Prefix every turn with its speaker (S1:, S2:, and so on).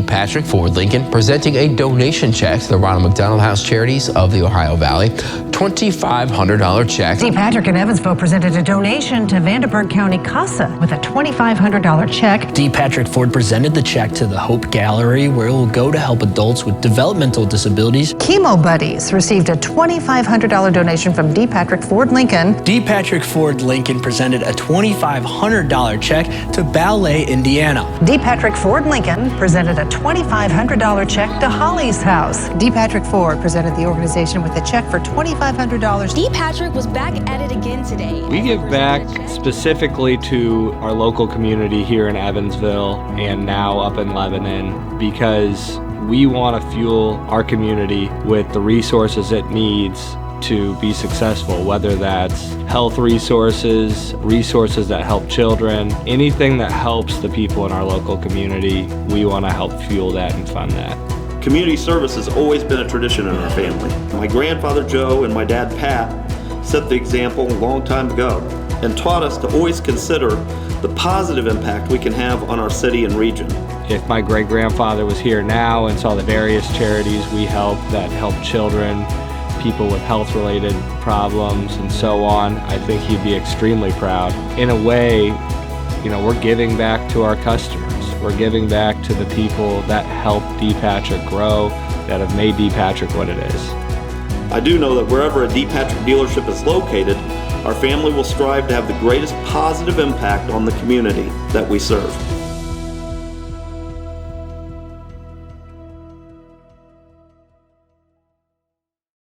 S1: Dpatrick Ford Lincoln presenting a donation check to the Ronald McDonald House Charities of the Ohio Valley. $2,500 check.
S2: Dpatrick in Evansville presented a donation to Vanderburgh County CASA with a $2,500 check.
S3: Dpatrick Ford presented the check to the Hope Gallery, where it will go to help adults with developmental disabilities.
S2: Chemo Buddies received a $2,500 donation from Dpatrick Ford Lincoln.
S3: Dpatrick Ford Lincoln presented a $2,500 check to Ballet, Indiana.
S2: Dpatrick Ford Lincoln presented a $2,500 check to Holly's House.
S4: Dpatrick Ford presented the organization with a check for $2,500.
S5: Dpatrick was back at it again today.
S6: We give back specifically to our local community here in Evansville and now up in Lebanon because we want to fuel our community with the resources it needs to be successful, whether that's health resources, resources that help children, anything that helps the people in our local community, we want to help fuel that and fund that.
S7: Community service has always been a tradition in our family. My grandfather Joe and my dad Pat set the example a long time ago and taught us to always consider the positive impact we can have on our city and region.
S6: If my great-grandfather was here now and saw the various charities we help that help children, people with health-related problems and so on, I think he'd be extremely proud. In a way, we're giving back to our customers. We're giving back to the people that helped Dpatrick grow, that have made Dpatrick what it is.
S7: I do know that wherever a Dpatrick dealership is located, our family will strive to have the greatest positive impact on the community that we serve.